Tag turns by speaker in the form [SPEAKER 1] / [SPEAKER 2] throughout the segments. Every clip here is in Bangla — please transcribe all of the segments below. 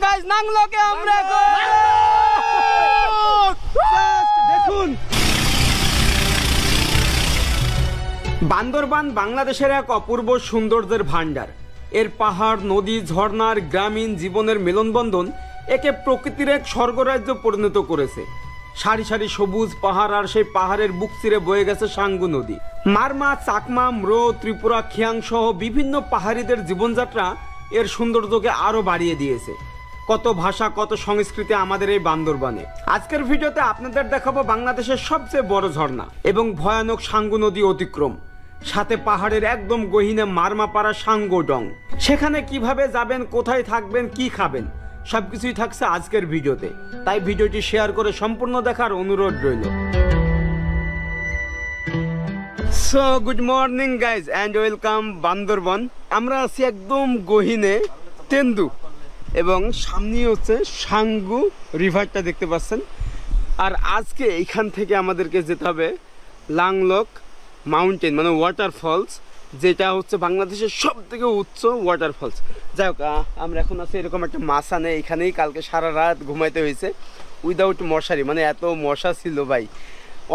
[SPEAKER 1] গাইস নাংলোকে আমরা দেখুন বান্দরবান বাংলাদেশের এক অপূর্ব সৌন্দর্যের ভান্ডার। এর পাহাড়, নদী, ঝর্ণার গ্রামীণ জীবনের মেলনবন্ধন একে প্রকৃতির এক স্বর্গরাজ্য পরিণত করেছে। সারি সারি সবুজ পাহাড়, আর সেই পাহাড়ের বুক চিরে বয়ে গেছে সাঙ্গু নদী। মারমা, চাকমা, ম্রো, ত্রিপুরা, খিয়াং সহ বিভিন্ন পাহাড়িদের জীবনযাত্রা এর সৌন্দর্যকে আরো বাড়িয়ে দিয়েছে। কত ভাষা, কত সংস্কৃতি আমাদের এই বান্দরবানে। আজকের ভিডিওতে আপনাদের দেখাবো বাংলাদেশের সবচেয়ে বড় ঝর্ণা এবং ভয়ানক সাঙ্গু নদী অতিক্রম, সাথে পাহাড়ের একদম গহীনে মারমাপাড়া সাঙ্গোডং। সেখানে কিভাবে যাবেন, কোথায় থাকবেন, কি খাবেন, সবকিছুই থাকছে আজকের ভিডিওতে। তাই ভিডিওটি শেয়ার করে সম্পূর্ণ দেখার অনুরোধ রইল। So good morning guys and welcome Bandarban. আমরা আছি একদম গহীনে তেন্দু এবং সামনে হচ্ছে সাঙ্গু রিভারটা দেখতে পাচ্ছেন। আর আজকে এইখান থেকে আমাদেরকে যেতে হবে লাংলক মাউন্টেন, মানে ওয়াটারফলস, যেটা হচ্ছে বাংলাদেশের সব থেকে উচ্চ ওয়াটারফলস। যাই হোক, আমরা এখন আছি এরকম একটা মাসানে। এখানেই কালকে সারা রাত ঘুমাইতে হয়েছে উইদাউট মশারি, মানে এত মশা ছিল ভাই,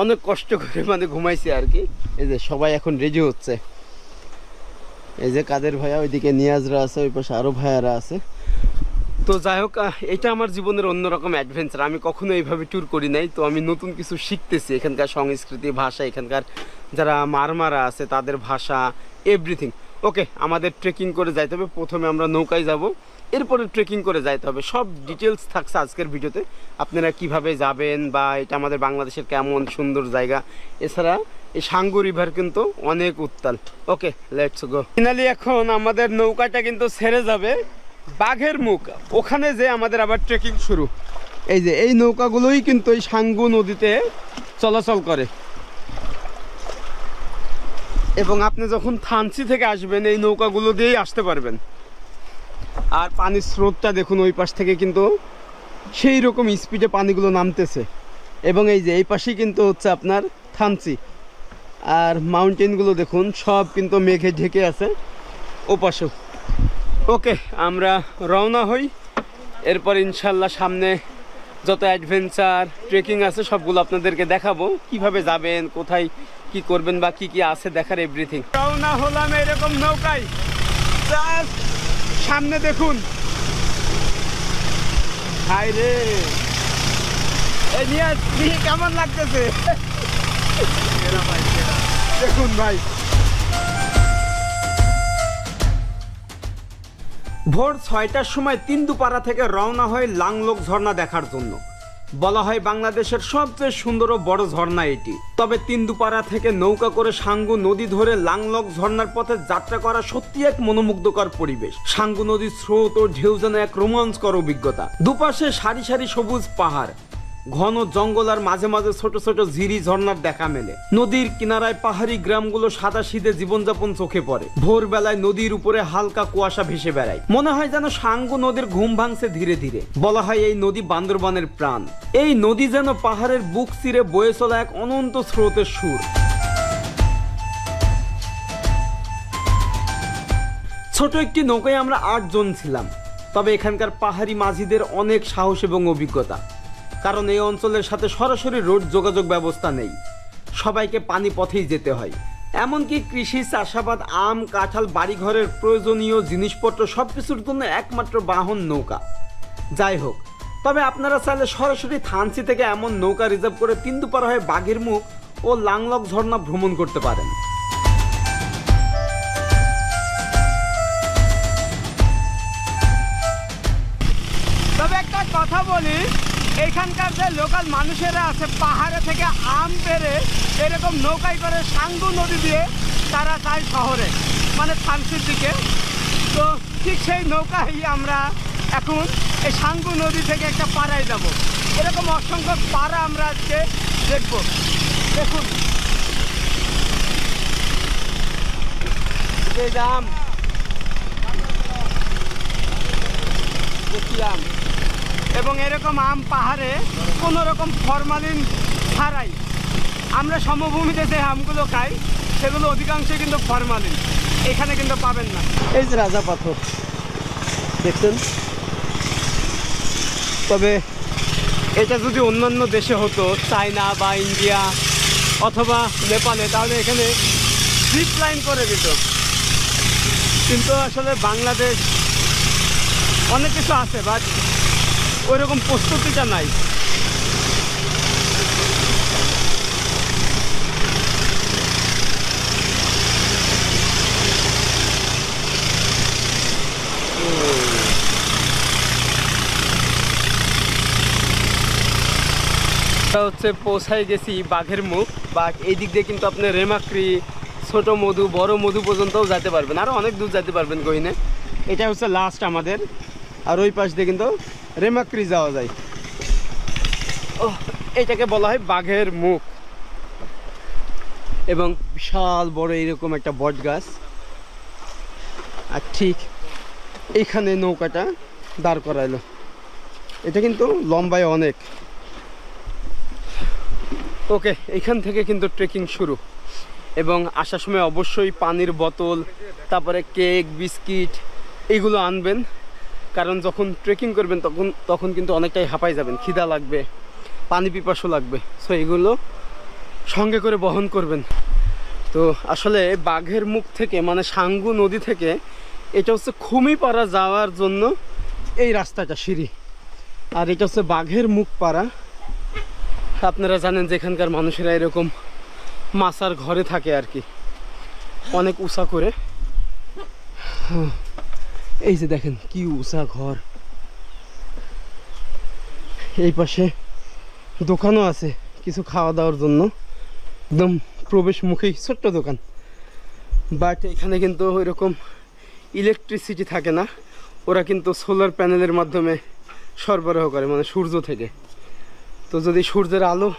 [SPEAKER 1] অনেক কষ্ট করে মানে ঘুমাইছি আর কি। এই যে সবাই এখন রেডি হচ্ছে, এই যে কাদের ভাইয়া, ওইদিকে নিয়াজরা আছে, ওই পাশে আরও ভাইয়ারা আছে। তো যাই হোক, এটা আমার জীবনের অন্যরকম অ্যাডভেঞ্চার। আমি কখনো এইভাবে ট্যুর করি নাই, তো আমি নতুন কিছু শিখতেছি। এখানকার সংস্কৃতি, ভাষা, এখানকার যারা মারমারা আছে তাদের ভাষা, এভরিথিং। ওকে, আমাদের ট্রেকিং করে যাইতে হবে। প্রথমে আমরা নৌকায় যাব, এরপরে ট্রেকিং করে যাইতে হবে। সব ডিটেলস থাকছে আজকের ভিডিওতে, আপনারা কিভাবে যাবেন বা এটা আমাদের বাংলাদেশের কেমন সুন্দর জায়গা। এছাড়া এই সাঙ্গু রিভার কিন্তু অনেক উত্তাল। ওকে, লেটস গো। ফাইনালি এখন আমাদের নৌকাটা কিন্তু ছেড়ে যাবে বাঘের মুখ, ওখানে যে আমাদের আবার ট্রেকিং শুরু। এই যে এই নৌকাগুলোই কিন্তু এই সাঙ্গু নদীতে চলাচল করে, এবং আপনি যখন থানচি থেকে আসবেন এই নৌকাগুলো দিয়েই আসতে পারবেন। আর পানির স্রোতটা দেখুন, ওই পাশ থেকে কিন্তু সেই রকম স্পিডে পানিগুলো নামতেছে। এবং এই যে এই পাশেই কিন্তু হচ্ছে আপনার থানচি, আর মাউন্টেনগুলো দেখুন সব কিন্তু মেঘে ঢেকে আছে ও পাশেও। ওকে, আমরা রওনা হই। এরপর ইনশাল্লাহ সামনে যত অ্যাডভেঞ্চার ট্রেকিং আছে সবগুলো আপনাদেরকে দেখাবো, কিভাবে যাবেন, কোথায় কি করবেন বা কি কি আছে দেখার, এভরিথিং। রওনা হলাম এরকম নৌকায়, সামনে দেখুন। হাই রে, এই নিয়ে কেমন লাগতেছে দেখুন ভাই। ভোর 6টার সময় তিন্দুপাড়া থেকে রওনা হয় লাংলক ঝর্ণা দেখার জন্য। বলা হয় বাংলাদেশের সবচেয়ে সুন্দর ও বড় ঝর্ণা এটি। তবে তিন্দুপাড়া থেকে নৌকা করে সাঙ্গু নদী ধরে লাংলক ঝর্ণার পথে যাত্রা করা সত্যি এক মনোমুগ্ধকর পরিবেশ। সাঙ্গু নদীর স্রোত ও ঢেউ যেন এক রোমাঞ্চকর অভিজ্ঞতা। দুপাশে সারি সারি সবুজ পাহাড়, ঘন জঙ্গল, আর মাঝে মাঝে ছোট ছোট ঝিরি ঝর্ণার দেখা মেলে। নদীর কিনারায় পাহাড়ি গ্রামগুলো সাদা শীতে জীবনযাপন চোখে পড়ে। ভোরবেলায় নদীর উপরে হালকা কুয়াশা ভেসে বেড়ায়, মনে হয় যেন সাঙ্গু নদীর ঘুম ভাঙছে ধীরে ধীরে। বলা হয় এই নদী বান্দরবানের প্রাণ। এই নদী যেন পাহাড়ের বুক চিরে বয়ে চলা এক অনন্ত স্রোতের সুর। ছোট একটি নৌকায় আমরা 8 জন ছিলাম। তবে এখানকার পাহাড়ি মাঝিদের অনেক সাহস এবং অভিজ্ঞতা, কারণ এই অঞ্চলের সাথে সরাসরি রোড যোগাযোগ ব্যবস্থা নেই, সবাইকে পানি পথেই যেতে হয়। এমনকি কৃষি, চাষাবাদ, আম, কাঁঠাল, বাড়িঘরের প্রয়োজনীয় জিনিসপত্র সবকিছুর জন্য একমাত্র বাহন নৌকা। যাই হোক, তবে আপনারা চাইলে সরাসরি থানচি থেকে এমন নৌকা রিজার্ভ করে তিন্দুপাড়া হয়ে বাঘের মুখ ও লাংলক ঝর্ণা ভ্রমণ করতে পারেন। তবে একটা কথা বলি, এখানকার যে লোকাল মানুষেরা আছে পাহাড়ে থেকে আম পেড়ে এরকম নৌকায় করে সাঙ্গু নদী দিয়ে তারা যায় শহরে, মানে থানচির দিকে। তো ঠিক সেই নৌকায় আমরা এখন এই সাঙ্গু নদী থেকে একটা পাড়ায় যাব। এরকম অসংখ্য পাড়া আমরা আজকে দেখব। দেখুন এই আম, আম, এবং এরকম আম পাহাড়ে কোনো রকম ফরমালিন ছাড়াই আমরা সমভূমিতে যে আমগুলো খাই সেগুলো অধিকাংশই কিন্তু ফরমালিন, এখানে কিন্তু পাবেন না। এই যে রাজা পাথর দেখছেন, তবে এটা যদি অন্যান্য দেশে হতো, চায়না বা ইন্ডিয়া অথবা নেপালে, তাহলে এখানে জিপ লাইন করে দিত। কিন্তু আসলে বাংলাদেশ অনেক কিছু আছে, বাট ওইরকম প্রস্তুতিটা নাই। হচ্ছে পৌঁছায় গেছি বাঘের মুখ, বাঘ এই দিক দিয়ে কিন্তু আপনি রেমাক্রি, ছোট মধু, বড় মধু পর্যন্তও যেতে পারবেন, আরও অনেক দূর যেতে পারবেন গহিনে। এটা হচ্ছে লাস্ট আমাদের, আর ওই পাশ দিয়ে কিন্তু রেমাক্রি যাওয়া যায়। ও, এটাকে বলা হয় বাঘের মুখ। এবং বিশাল বড় এরকম একটা বট গাছ, আর ঠিক এইখানে নৌকাটা দাঁড় করাইলো। এটা কিন্তু লম্বায় অনেক। ওকে, এখান থেকে কিন্তু ট্রেকিং শুরু। এবং আসার সময় অবশ্যই পানির বোতল, তারপরে কেক, বিস্কিট এইগুলো আনবেন, কারণ যখন ট্রেকিং করবেন তখন কিন্তু অনেকটাই হাঁপাই যাবেন, খিদা লাগবে, পানি পিপাসও লাগবে। সো এগুলো সঙ্গে করে বহন করবেন। তো আসলে বাঘের মুখ থেকে, মানে সাঙ্গু নদী থেকে, এটা হচ্ছে খুমিপাড়া যাওয়ার জন্য এই রাস্তাটা সিঁড়ি। আর এটা হচ্ছে বাঘের মুখ পাড়া। আপনারা জানেন যে এখানকার মানুষেরা এরকম মাছার ঘরে থাকে আর কি, অনেক উঁচা করে। এই যে দেখেন কি উঁচা ঘর। এই পাশে দোকানও আছে কিছু খাওয়া দাওয়ার জন্য, একদম প্রবেশ মুখেই ছোট্ট দোকান। বাট এখানে কিন্তু ওইরকম ইলেকট্রিসিটি থাকে না, ওরা কিন্তু সোলার প্যানেলের মাধ্যমে সরবরাহ করে, মানে সূর্য থেকে। তো যদি সূর্যের আলো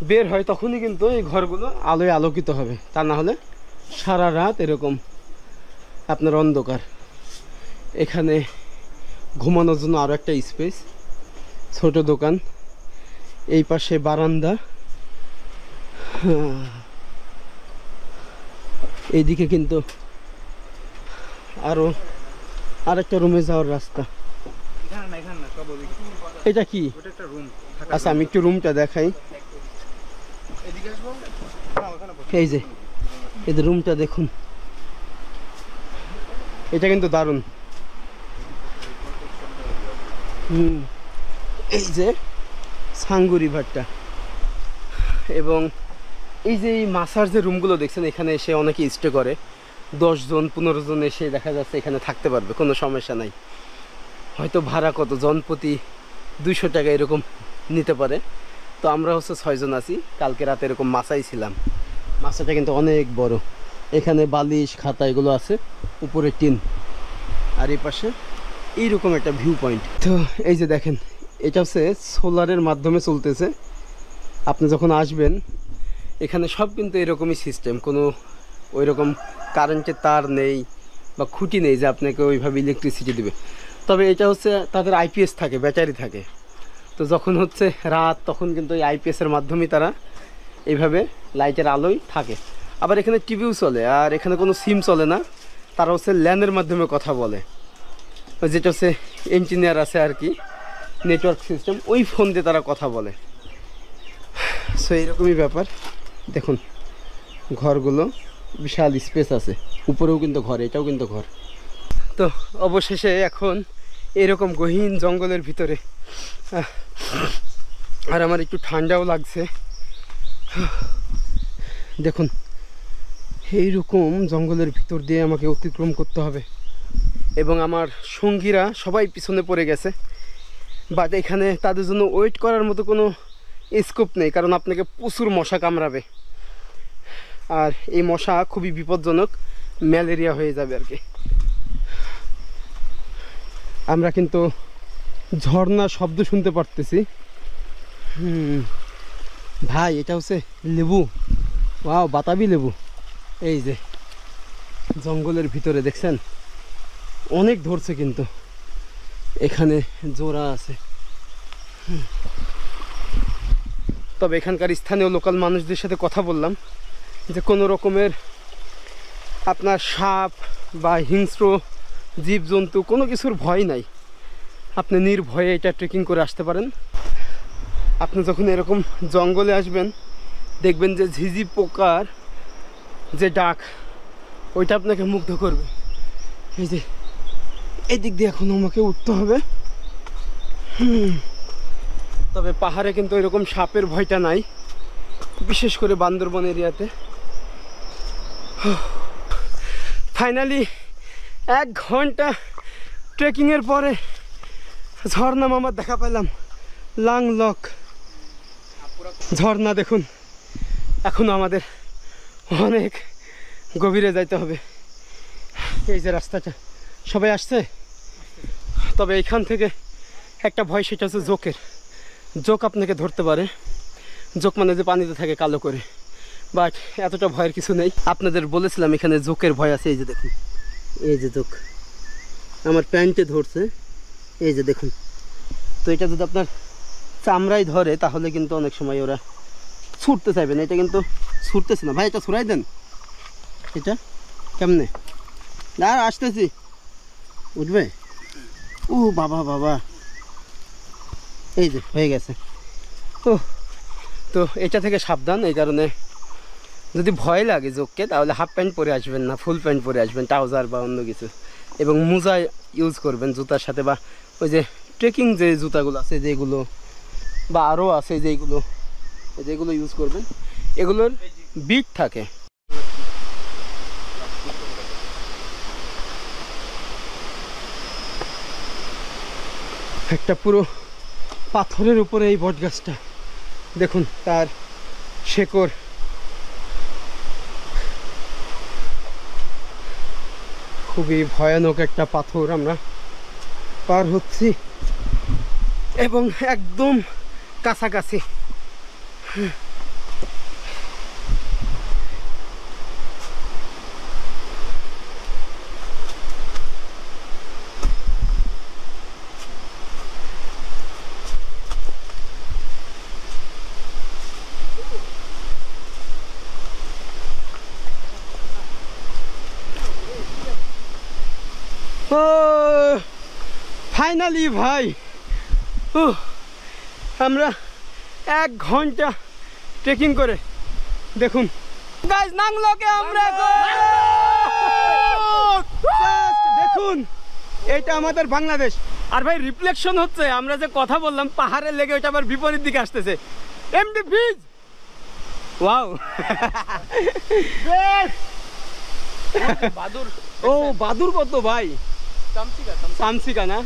[SPEAKER 1] বের হয় তখনই কিন্তু এই ঘরগুলো আলোয় আলোকিত হবে, তা না হলে সারা রাত এরকম আপনার অন্ধকার। এখানে ঘুমানোর জন্য আরও একটা স্পেস, ছোট দোকান, এই পাশে বারান্দা, এইদিকে কিন্তু আরও আরেকটা রুমে যাওয়ার রাস্তা। এটা কি? আচ্ছা, আমি একটু রুমটা দেখাই। এই যে এদের রুমটা দেখুন, এটা কিন্তু দারুণ। এই যে সাঙ্গু রিভারটা, এবং এই যে এই মাসার যে রুমগুলো দেখছেন, এখানে এসে অনেকে স্টে করে, 10 জন 15 জন এসে দেখা যাচ্ছে এখানে থাকতে পারবে, কোনো সমস্যা নাই। হয়তো ভাড়া কত, জনপ্রতি 200 টাকা এরকম নিতে পারে। তো আমরা হচ্ছে 6 জন আছি, কালকে রাতে এরকম মাছাই ছিলাম। মাছাটা কিন্তু অনেক বড়। এখানে বালিশ, খাতা এগুলো আছে, উপরে টিন, আর এই পাশে এইরকম একটা ভিউ পয়েন্ট। তো এই যে দেখেন, এটা হচ্ছে সোলারের মাধ্যমে চলতেছে। আপনি যখন আসবেন এখানে সব কিন্তু এরকমই সিস্টেম, কোনো ওই রকম কারেন্টের তার নেই বা খুঁটি নেই যে আপনাকে ওইভাবে ইলেকট্রিসিটি দেবে। তবে এটা হচ্ছে তাদের আইপিএস থাকে, ব্যাটারি থাকে। তো যখন হচ্ছে রাত, তখন কিন্তু এই আইপিএসের মাধ্যমেই তারা এইভাবে লাইটের আলোয় থাকে। আবার এখানে টিভিও চলে, আর এখানে কোনো সিম চলে না, তারা হচ্ছে ল্যানের মাধ্যমে কথা বলে, যেটা হচ্ছে ইঞ্জিনিয়ার আছে আর কি, নেটওয়ার্ক সিস্টেম, ওই ফোন দিয়ে তারা কথা বলে। সো এইরকমই ব্যাপার। দেখুন ঘরগুলো, বিশাল স্পেস আছে, উপরেও কিন্তু ঘর, এটাও কিন্তু ঘর। তো অবশেষে এখন এরকম গহীন জঙ্গলের ভিতরে, আর আমার একটু ঠান্ডাও লাগছে। দেখুন এইরকম জঙ্গলের ভিতর দিয়ে আমাকে অতিক্রম করতে হবে, এবং আমার সঙ্গীরা সবাই পিছনে পড়ে গেছে। বাট এখানে তাদের জন্য ওয়েট করার মতো কোনো স্কোপ নেই, কারণ আপনাকে প্রচুর মশা কামড়াবে, আর এই মশা খুবই বিপজ্জনক, ম্যালেরিয়া হয়ে যাবে আর কি। আমরা কিন্তু ঝর্ণার শব্দ শুনতে পারতেছি। ভাই এটা হচ্ছে লেবু, ওয়াও, বাতাবি লেবু। এই যে জঙ্গলের ভিতরে দেখছেন অনেক ধরছে, কিন্তু এখানে জোড়া আছে। তবে এখানকার স্থানীয় লোকাল মানুষদের সাথে কথা বললাম যে কোনো রকমের আপনার সাপ বা হিংস্র জীবজন্তু কোনো কিছুর ভয় নাই, আপনি নির্ভয়ে এটা ট্রেকিং করে আসতে পারেন। আপনি যখন এরকম জঙ্গলে আসবেন দেখবেন যে ঝিঝি পোকার যে ডাক ওইটা আপনাকে মুগ্ধ করবে। এই যে এই দিক দিয়ে এখন আমাকে উঠতে হবে। তবে পাহাড়ে কিন্তু এরকম সাপের ভয়টা নাই, বিশেষ করে বান্দরবন এরিয়াতে। ফাইনালি 1 ঘন্টা ট্রেকিংয়ের পরে ঝর্ণা মামার দেখা পেলাম, লাংলক ঝর্ণা। দেখুন এখনো আমাদের অনেক গভীরে যাইতে হবে। এই যে রাস্তাটা, সবাই আসছে। তবে এইখান থেকে একটা ভয়, সেটা হচ্ছে জোকের। জোক আপনাকে ধরতে পারে। জোক মানে যে পানিতে থাকে কালো করে, বাট এতটা ভয়ের কিছু নেই। আপনাদের বলেছিলাম এখানে জোকের ভয় আছে। এই যে দেখুন, এই যে জোক আমার প্যান্টে ধরছে, এই যে দেখুন। তো এটা যদি আপনার চামড়ায় ধরে তাহলে কিন্তু অনেক সময় ওরা ছুটতে চাইবে না। এটা কিন্তু ছুটতেছে না। ভাই এটা ছুড়াই দেন। এটা কেমনে? না আসতেছি, উঠবে। ও বাবা বাবা, এই যে হয়ে গেছে। ও তো এটা থেকে সাবধান। এই কারণে যদি ভয় লাগে জোককে তাহলে হাফ প্যান্ট পরে আসবেন না, ফুল প্যান্ট পরে আসবেন, ট্রাউজার বা অন্য কিছু। এবং মোজা ইউজ করবেন জুতার সাথে, বা ওই যে ট্রেকিং যে জুতাগুলো আছে যেগুলো, বা আরও আছে যেগুলো ইউজ করবেন, এগুলোর বিট থাকে। একটা পুরো পাথরের উপরে এই বট গাছটা দেখুন, তার শেকড়। খুবই ভয়ানক একটা পাথর আমরা পার হচ্ছি, এবং একদম কাছাকাছি। ও ফাইনালি ভাই, আমরা 1 ঘন্টা ট্রেকিং করে দেখুন গাইস নাংলকে আমরা দেখুন, এটা আমাদের বাংলাদেশ। আর ভাই রিফ্লেকশন হচ্ছে, আমরা যে কথা বললাম পাহাড়ের লেগে ওইটা আবার বিপরীত দিকে আসতেছে। এমডি ভিজ, ওয়াও বাদুর। ও বাদুর কত ভাই? চামচিকা না?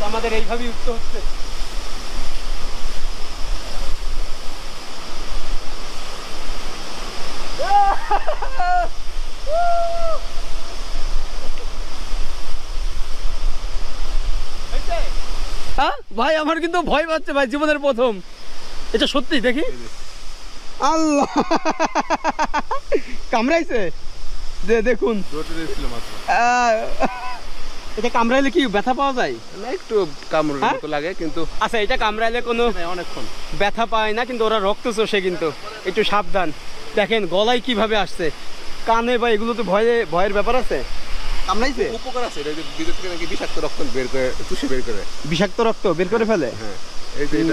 [SPEAKER 1] আমাদের এইভাবেই উঠতে হচ্ছে। ভাই আমার কিন্তু ভয় পাচ্ছে ভাই, জীবনের প্রথম। এটা সত্যি দেখি। আল্লাহ কামড়াইছে যে দেখুন, এটা কামড়াইলে কি ব্যথা পাওয়া যায় না? একটু কামড়ের মতো লাগে কিন্তু। আচ্ছা এটা কামড়াইলে কোনো অনেকক্ষণ ব্যথা পায় না, কিন্তু ওরা রক্ত চষে, কিন্তু একটু সাবধান। দেখেন গলায় কিভাবে আসছে, কানে বা এগুলো তো ভয়ের ব্যাপার আছে। কামড়াইছে, উপকার আছে, ভিতর থেকে নাকি বিষাক্ত রক্ত বের করে, চুষে বের করে, বিষাক্ত রক্ত বের করে ফেলে।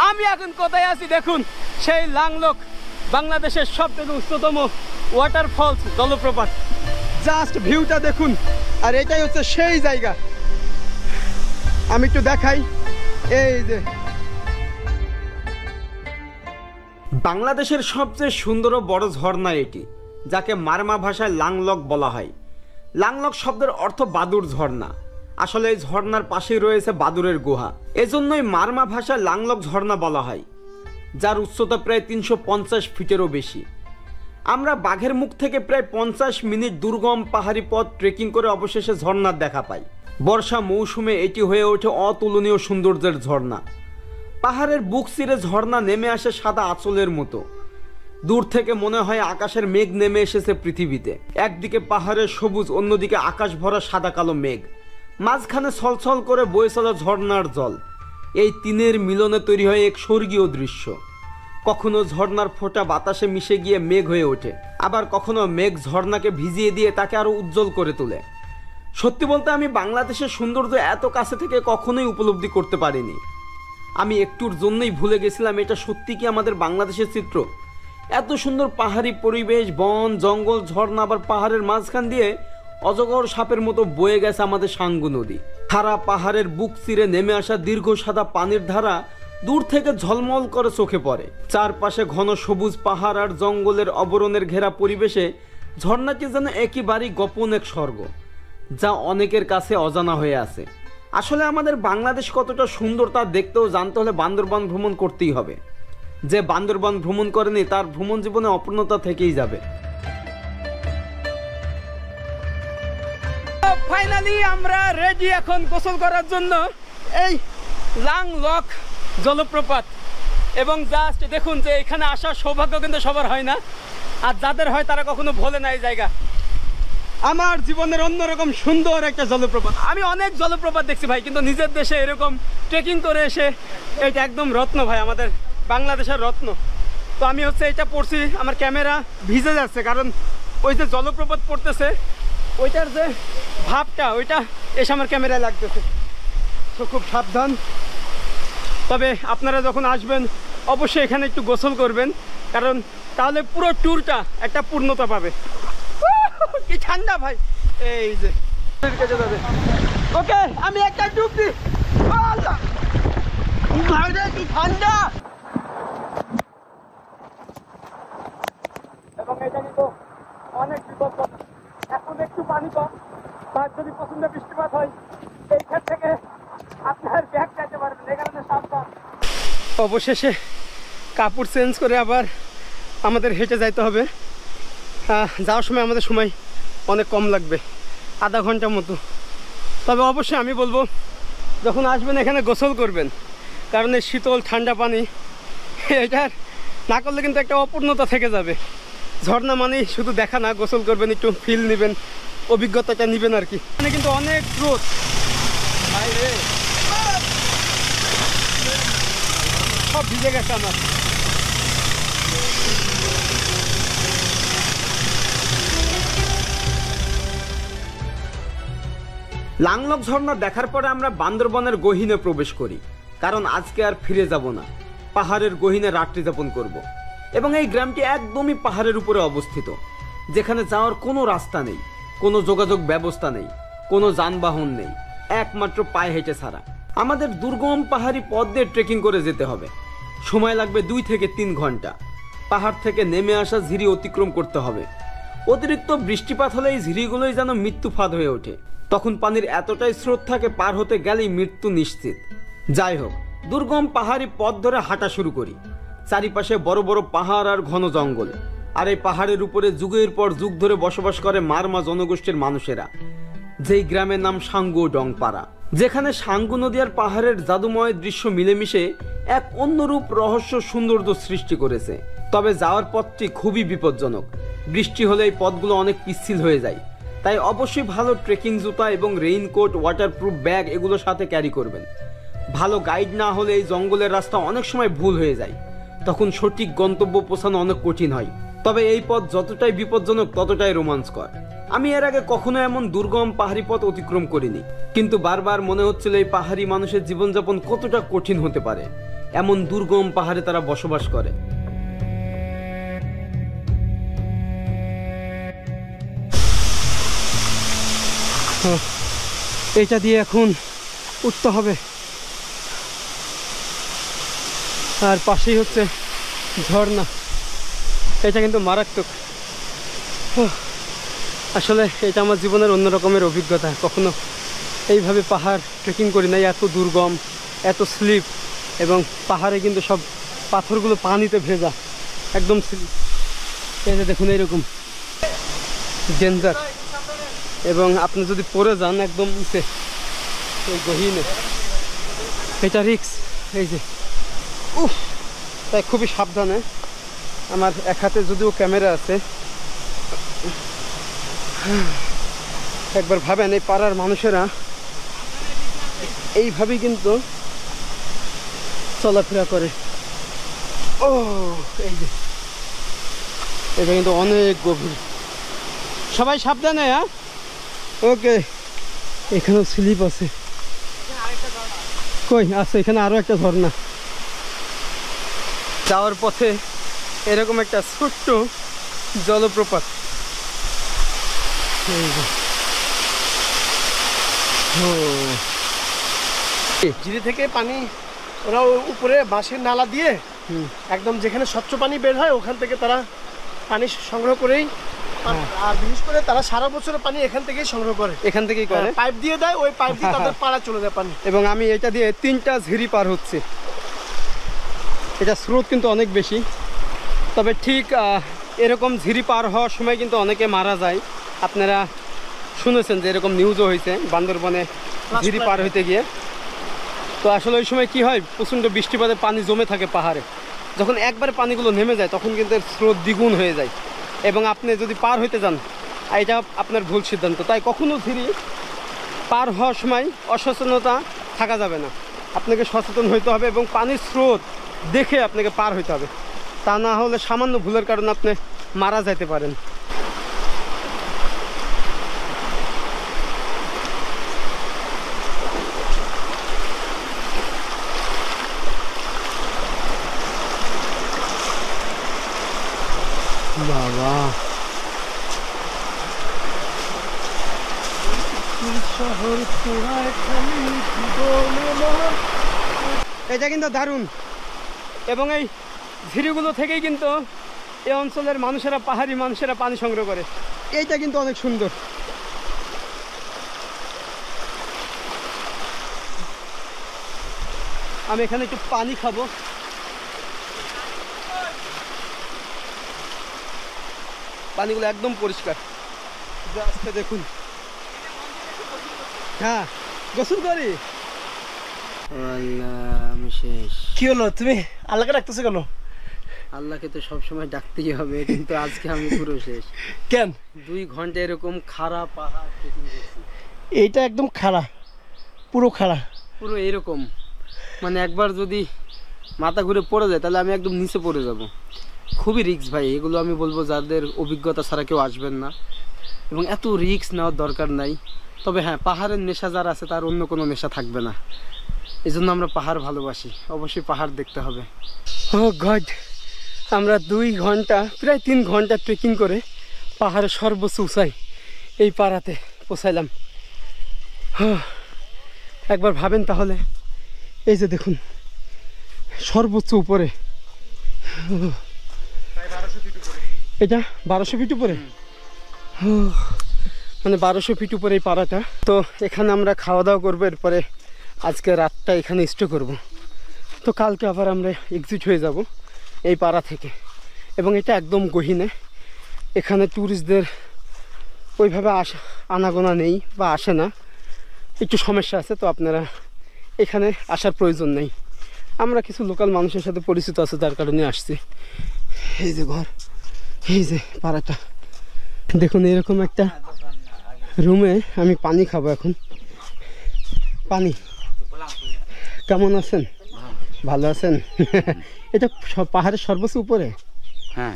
[SPEAKER 1] আমি এখন কোথায় আছি দেখুন, সেই লাংলক, বাংলাদেশের সবথেকে উচ্চতম ওয়াটারফলস, জলপ্রপাত। জাস্ট ভিউটা দেখুন। আর এটাই হচ্ছে সেই জায়গা। আমি একটু দেখাই, এই যে বাংলাদেশের সবচেয়ে সুন্দর ও বড় ঝর্ণা এটি, যাকে মারমা ভাষায় লাংলক বলা হয়। লাংলক শব্দের অর্থ বাদুর ঝর্ণা। আসলে এই ঝর্ণার পাশেই রয়েছে বাদুরের গুহা, এজন্যই মারমা ভাষায় লাংলক ঝর্ণা বলা হয়, যার উচ্চতা প্রায় 350 ফিটেরও বেশি। আমরা বাঘের মুখ থেকে প্রায় 50 মিনিট দুর্গম পাহাড়ি পথ ট্রেকিং করে অবশেষে ঝর্ণার দেখা পাই। বর্ষা মৌসুমে এটি হয়ে ওঠে অতুলনীয় সৌন্দর্যের ঝর্ণা। পাহাড়ের বুক চিরে ঝর্ণা নেমে আসে সাদা আঁচলের মতো। দূর থেকে মনে হয় আকাশের মেঘ নেমে এসেছে পৃথিবীতে। একদিকে পাহাড়ের সবুজ, অন্যদিকে আকাশ ভরা সাদা কালো মেঘ, মাঝখানে ছলছল করে বয়ে চলা ঝর্ণার জল। এই তিনের মিলনে তৈরি হয় এক স্বর্গীয় দৃশ্য। কখনো ঝর্ণার ফোঁটা বাতাসে মিশে গিয়ে মেঘ হয়ে ওঠে, আবার কখনো মেঘ ঝর্ণাকে ভিজিয়ে দিয়ে তাকে আরো উজ্জ্বল করে তোলে। সত্যি বলতে আমি বাংলাদেশের সৌন্দর্য এত কাছে থেকে কখনোই উপলব্ধি করতে পারিনি। আমি একটুর জন্যই ভুলে গেছিলাম এটা সত্যি কি আমাদের বাংলাদেশের চিত্র। এত সুন্দর পাহাড়ি পরিবেশ, বন জঙ্গল, ঝর্ণা, আবার পাহাড়ের মাঝখান দিয়ে অজগর সাপের মতো বয়ে গেছে আমাদের সাঙ্গু নদী। খাড়া পাহাড়ের বুক চিরে নেমে আসা দীর্ঘ সাদা পানির ধারা দূর থেকে ঝলমল করে চোখে পড়ে। চারপাশে ঘন সবুজ পাহাড় আর জঙ্গলের অবরণের ঘেরা পরিবেশে ঝর্ণাটি যেন একেবারেই গোপন এক স্বর্গ, যা অনেকের কাছে অজানা হয়ে আছে। আসলে আমাদের বাংলাদেশ কতটা সুন্দর তা দেখতেও জানতে হলে বান্দরবান ভ্রমণ করতেই হবে। যে বান্দরবান ভ্রমণ করেনি তার ভ্রমণ জীবনে অপূর্ণতা থেকেই যাবে। ফাইনালি আমরা রেডি এখন গোসল করার জন্য। এই লাংলক জলপ্রপাত, এবং জাস্ট দেখুন যে এখানে আসার সৌভাগ্য কিন্তু সবার হয় না, আর যাদের হয় তারা কখনো ভোলে না এই জায়গা। আমার জীবনের অন্যরকম সুন্দর একটা জলপ্রপাত। আমি অনেক জলপ্রপাত দেখছি ভাই, কিন্তু নিজের দেশে এরকম ট্রেকিং করে এসে এটা একদম রত্ন ভাই, আমাদের বাংলাদেশের রত্ন। তো আমি এটা পড়ছি, আমার ক্যামেরা ভিজে যাচ্ছে, কারণ ওই যে জলপ্রপাত পড়তেছে ওইটার যে ভাবটা ওইটা এসে আমার ক্যামেরায় লাগতেছে। তো খুব সাবধান। তবে আপনারা যখন আসবেন অবশ্যই এখানে একটু গোসল করবেন, কারণ তাহলে পুরো ট্যুরটা একটা পূর্ণতা পাবে। কি ঠান্ডা ভাই, এই যে ওকে আমি একটা ডুব দিই। কি ঠান্ডা, এবং এটা কিন্তু অনেক বিপদ। এখন একটু পানি কম, বা যদি প্রচন্ড বৃষ্টিপাত হয় এই ক্ষেত্র থেকে আপনার ব্যাগ চাইতে পারবেন, এই কারণে সাবধান। অবশেষে কাপড় চেঞ্জ করে আবার আমাদের হেঁটে যাইতে হবে। যাওয়ার সময় আমাদের সময় অনেক কম লাগবে, আধা ঘন্টা মতো। তবে অবশ্যই আমি বলবো যখন আসবেন এখানে গোসল করবেন, কারণ এই শীতল ঠান্ডা পানি এটার না করলে কিন্তু একটা অপূর্ণতা থেকে যাবে। ঝর্ণা মানেই শুধু দেখা না, গোসল করবেন, একটু ফিল নেবেন, অভিজ্ঞতাটা নেবেন আর কি। এখানে কিন্তু অনেক স্রোত, সব ভিজে গেছে আমার। লাংলক ঝর্ণা দেখার পরে আমরা বান্দরবনের গহীনে প্রবেশ করি, কারণ আজকে আর ফিরে যাব না, পাহাড়ের গহীনে রাত্রি যাপন করব। এবং এই গ্রামটি একদমই পাহাড়ের উপরে অবস্থিত, যেখানে যাওয়ার কোনো রাস্তা নেই, কোনো যোগাযোগ ব্যবস্থা নেই, কোনো যানবাহন নেই, একমাত্র পায়ে হেঁটে ছাড়া। আমাদের দুর্গম পাহাড়ি পথ দিয়ে ট্রেকিং করে যেতে হবে। সময় লাগবে 2 থেকে 3 ঘন্টা। পাহাড় থেকে নেমে আসা ঝিরি অতিক্রম করতে হবে। অতিরিক্ত বৃষ্টিপাত হলে এই ঝিরিগুলোই যেন মৃত্যু ফাঁদ হয়ে ওঠে। তখন পানির এতটাই স্রোত থাকে, পার হতে গেলেই মৃত্যু নিশ্চিত। যাই হোক, দুর্গম পাহাড়ি পথ ধরে হাঁটা শুরু করি। চারিপাশে বড় বড় পাহাড় আর ঘন জঙ্গল, আর এই পাহাড়ের উপরে যুগের পর যুগ ধরে বসবাস করে মারমা জনগোষ্ঠীর মানুষেরা, যেই গ্রামের নাম সাঙ্গু ডংপাড়া, যেখানে সাঙ্গু নদী আর পাহাড়ের জাদুময় দৃশ্য মিলেমিশে এক অন্যরূপ রহস্য সৌন্দর্য সৃষ্টি করেছে। তবে যাওয়ার পথটি খুবই বিপজ্জনক। বৃষ্টি হলে এই পথগুলো অনেক পিচ্ছিল হয়ে যায়, তাই অবশ্যই ভালো ট্রেকিং জুতা এবং রেইনকোট, ওয়াটারপ্রুফ ব্যাগ এগুলো সাথে ক্যারি করবেন। ভালো গাইড না হলে এই জঙ্গলের রাস্তা অনেক সময় ভুল হয়ে যায়, তখন সঠিক গন্তব্য পৌঁছানো অনেক কঠিন হয়। তবে এই পথ যতটাই বিপজ্জনক ততটাই রোমাঞ্চকর। আমি এর আগে কখনো এমন দুর্গম পাহাড়ি পথ অতিক্রম করিনি, কিন্তু বারবার মনে হচ্ছিল এই পাহাড়ি মানুষের জীবনযাপন কতটা কঠিন হতে পারে। এমন দুর্গম পাহাড়ে তারা বসবাস করে। এটা দিয়ে এখন উঠতে হবে, আর পাশেই হচ্ছে ঝর্ণা। এটা কিন্তু মারাত্মক। আসলে এটা আমার জীবনের অন্য রকমের অভিজ্ঞতা। কখনো এইভাবে পাহাড় ট্রেকিং করি নাই, এত দুর্গম, এত স্লিপ, এবং পাহাড়ে কিন্তু সব পাথরগুলো পানিতে ভেজা, একদম স্লিপ। এই যে দেখুন এইরকম ডেঞ্জার, এবং আপনি যদি পড়ে যান একদম উঠে এই গহীনে, এটা রিক্স। এই যে তাই খুবই সাবধানে। আমার এক হাতে যদিও ক্যামেরা আছে। একবার ভাবেন এই পাড়ার মানুষেরা এইভাবেই কিন্তু চলাফেরা করে। ও এই যে এটা কিন্তু অনেক গভীর। সবাই সাবধানে, হ্যাঁ? ওকে, এখানেও স্লিপ আছে। কই আছে? এখানে আরো একটা ঝর্ণা। যাওয়ার পথে এরকম একটা ছোট্ট জলপ্রপাত।
[SPEAKER 2] ঝিরি থেকে পানি ওরা উপরে বাঁশের নালা দিয়ে একদম যেখানে স্বচ্ছ পানি বের হয় ওখান থেকে তারা পানি সংগ্রহ করেই, আর বিশেষ করে তারা সারা বছরের পানি এখান থেকেই সংগ্রহ করে।
[SPEAKER 1] এখান থেকেই করে,
[SPEAKER 2] পাইপ দিয়ে দেয়, ওই পাইপ দিয়ে তাদের পাড়া চলে যায় পানি।
[SPEAKER 1] এবং আমি এটা দিয়ে 3টা ঝিরি পার হচ্ছে। এটা স্রোত কিন্তু অনেক বেশি, তবে ঠিক এরকম ঝিরি পার হওয়ার সময় কিন্তু অনেকে মারা যায়। আপনারা শুনেছেন যে এরকম নিউজও হয়েছে বান্দরবনে ঝিরি পার হইতে গিয়ে। তো আসলে ওই সময় কি হয়, প্রচণ্ড বৃষ্টিপাতে পানি জমে থাকে পাহাড়ে। যখন একবারে পানিগুলো নেমে যায় তখন কিন্তু এর স্রোত দ্বিগুণ হয়ে যায়, এবং আপনি যদি পার হইতে যান এটা আপনার ভুল সিদ্ধান্ত। তাই কখনো ঝিরি পার হওয়ার সময় অসচেতনতা থাকা যাবে না, আপনাকে সচেতন হইতে হবে এবং পানির স্রোত দেখে আপনাকে পার হইতে হবে। তা না হলে সামান্য ভুলের কারণে আপনি মারা যেতে পারেন। বাবা, এটা কিন্তু দারুণ। এবং এই ঝিরিগুলো থেকেই কিন্তু এই অঞ্চলের মানুষেরা, পাহাড়ি মানুষেরা পানি সংগ্রহ করে। এইটা কিন্তু অনেক সুন্দর। আমি এখানে একটু পানি খাবো। পানিগুলো একদম পরিষ্কার, আজকে দেখুন। হ্যাঁ, গোসল করি। আমি শেষ।
[SPEAKER 2] কি হলো, তুমি আল্লাহকে ডাকতেছো কেন?
[SPEAKER 1] আল্লাহকে তো সবসময় ডাকতেই হবে, কিন্তু আজকে আমি পুরো শেষ।
[SPEAKER 2] কেন?
[SPEAKER 1] 2 ঘন্টা এরকম খাড়া পাহাড় ট্রেকিং করছি।
[SPEAKER 2] এইটা একদম খাড়া, পুরো খাড়া,
[SPEAKER 1] পুরো এরকম, মানে একবার যদি মাথা ঘুরে পড়ে যায় তাহলে আমি একদম নিচে পড়ে যাব। খুবই রিস্ক ভাই, এগুলো আমি বলবো যাদের অভিজ্ঞতা ছাড়া কেউ আসবেন না, এবং এত রিস্ক নেওয়ার দরকার নাই। তবে হ্যাঁ, পাহাড়ের নেশা যার আছে তার অন্য কোনো নেশা থাকবে না। এই জন্য আমরা পাহাড় ভালোবাসি, অবশ্যই পাহাড় দেখতে হবে। ও গড, আমরা 2 ঘন্টা, প্রায় 3 ঘন্টা ট্রেকিং করে পাহাড়ের সর্বোচ্চ উঁচাই এই পাড়াতে পৌঁছাইলাম। একবার ভাবেন তাহলে, এই যে দেখুন সর্বোচ্চ উপরে, এটা 1200 ফিট উপরে, মানে 1200 ফিট উপরে এই পাড়াটা। তো এখানে আমরা খাওয়া দাওয়া করবো, এরপরে আজকে রাতটা এখানে স্টে করব। তো কালকে আবার আমরা এক্সিট হয়ে যাব এই পাড়া থেকে। এবং এটা একদম গহীনে, এখানে ট্যুরিস্টদের ওইভাবে আনাগোনা নেই বা আসে না, একটু সমস্যা আছে। তো আপনারা এখানে আসার প্রয়োজন নেই, আমরা কিছু লোকাল মানুষের সাথে পরিচিত আছে যার কারণে আসছি। এই যে ঘর, এই যে পাড়াটা দেখুন। এরকম একটা রুমে আমি পানি খাবো এখন। পানি, কেমন আছেন? ভালো আছেন? এটা পাহাড়ের সর্বোচ্চ উপরে।
[SPEAKER 3] হ্যাঁ,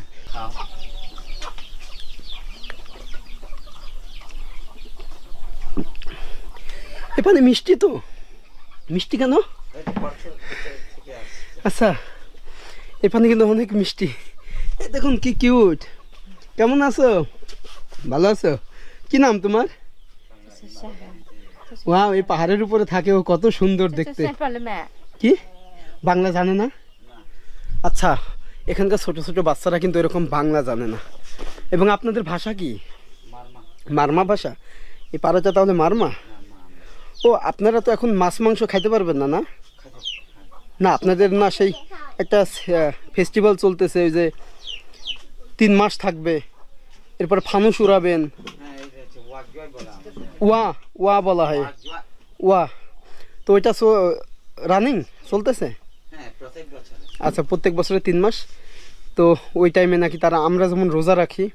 [SPEAKER 1] এ পানি মিষ্টি তো। মিষ্টি কেন? আচ্ছা, এ পানি কিন্তু অনেক মিষ্টি। দেখুন কি কিউট। কেমন আছো? ভালো আছো? কি নাম তোমার? ওয়াও, এই পাহাড়ের উপরে থাকে, ও কত সুন্দর দেখতে। কি বাংলা জানে না? আচ্ছা, এখানকার ছোট ছোট বাচ্চারা কিন্তু এরকম বাংলা জানে না। এবং আপনাদের ভাষা কি? মারমা ভাষা। এই পাড়াটা তাহলে মারমা। ও, আপনারা তো এখন মাছ মাংস খাইতে পারবেন না? না না, আপনাদের না সেই একটা ফেস্টিভ্যাল চলতেছে, ওই যে 3 মাস থাকবে, এরপর ফানুস উড়াবেন। ওয়া ওয়া বলা হয়, ওয়া। তো ওইটা রানিং চলতেছে। আচ্ছা, প্রত্যেক বছরে 3 মাস। তো ওই টাইমে নাকি তারা, আমরা যেমন রোজা রাখি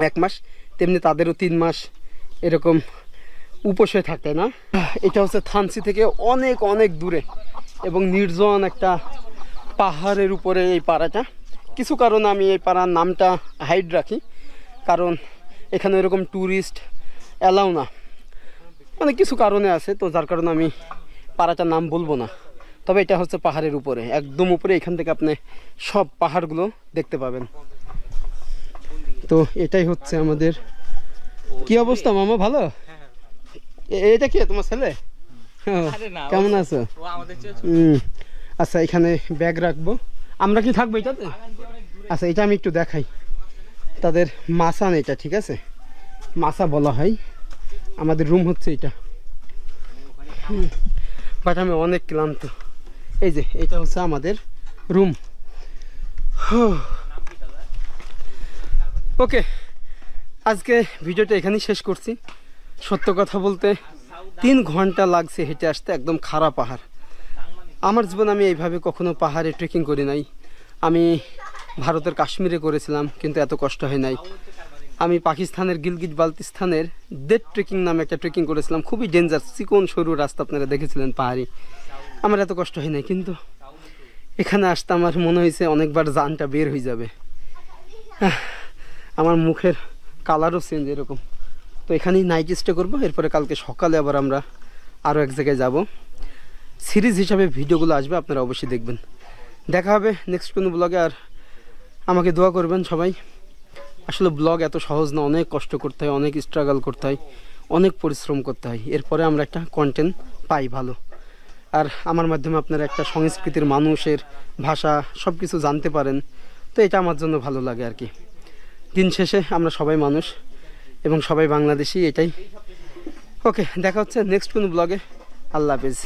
[SPEAKER 1] 1 মাস, তেমনি তাদেরও 3 মাস এরকম উপোস হয়ে থাকতে না। এটা হচ্ছে থানচি থেকে অনেক অনেক দূরে এবং নির্জন একটা পাহাড়ের উপরে এই পাড়াটা। কিছু কারণে আমি এই পাড়ার নামটা হাইড রাখি, কারণ এখানে এরকম ট্যুরিস্ট অ্যালাউ না। মানে কিছু কারণে আছে, তো যার কারণে আমি পাড়াটার নাম বলবো না। তবে এটা হচ্ছে পাহাড়ের উপরে, একদম উপরে, এখান থেকে আপনি সব পাহাড়গুলো দেখতে পাবেন। তো এটাই হচ্ছে আমাদের। কি অবস্থা মামা, ভালো? এটা কি তোমার ছেলে? কেমন আছো? আচ্ছা, এখানে ব্যাগ রাখবো, আমরা কি থাকবো এটাতে? আচ্ছা, এটা আমি একটু দেখাই। তাদের মাসান এটা, ঠিক আছে, মাসা বলা হয়। আমাদের রুম হচ্ছে এটা। বাট আমি অনেক ক্লান্ত। এই যে এটা হচ্ছে আমাদের রুম। ওকে, আজকে ভিডিওটা এখানেই শেষ করছি। সত্য কথা বলতে 3 ঘন্টা লাগছে হেঁটে আসতে, একদম খাড়া পাহাড়। আমার জীবনে আমি এইভাবে কখনো পাহাড়ে ট্রেকিং করি নাই। আমি ভারতের কাশ্মীরে করেছিলাম, কিন্তু এত কষ্ট হয় নাই। আমি পাকিস্তানের গিলগিট বালতিস্তানের ডেড ট্রেকিং নামে একটা ট্রেকিং করেছিলাম, খুবই ডেঞ্জার, চিকন সরু রাস্তা, আপনারা দেখেছিলেন পাহাড়ি। আমার এত কষ্ট হয় নাই, কিন্তু এখানে আসতে আমার মনে হয়েছে অনেকবার জানটা বের হয়ে যাবে। আমার মুখের কালারও চেঞ্জ এরকম। তো এখানেই নাইট স্টে করবো, এরপরে কালকে সকালে আবার আমরা আরও এক জায়গায় যাব। সিরিজ হিসাবে ভিডিওগুলো আসবে, আপনারা অবশ্যই দেখবেন। দেখা হবে নেক্সট কোনো ব্লগে। আর আমাকে দোয়া করবেন সবাই। আসলে ব্লগ এত সহজ না, অনেক কষ্ট করতে হয়, অনেক স্ট্রাগল করতে হয়, অনেক পরিশ্রম করতে হয়, এরপরে আমরা একটা কন্টেন্ট পাই ভালো। আর আমার মাধ্যমে আপনারা একটা সংস্কৃতির, মানুষের ভাষা সব কিছু জানতে পারেন। তো এটা আমার জন্য ভালো লাগে আর কি। দিন শেষে আমরা সবাই মানুষ এবং সবাই বাংলাদেশি, এটাই। ওকে, দেখা হচ্ছে নেক্সট কোনো ব্লগে। আল্লাহ হাফেজ।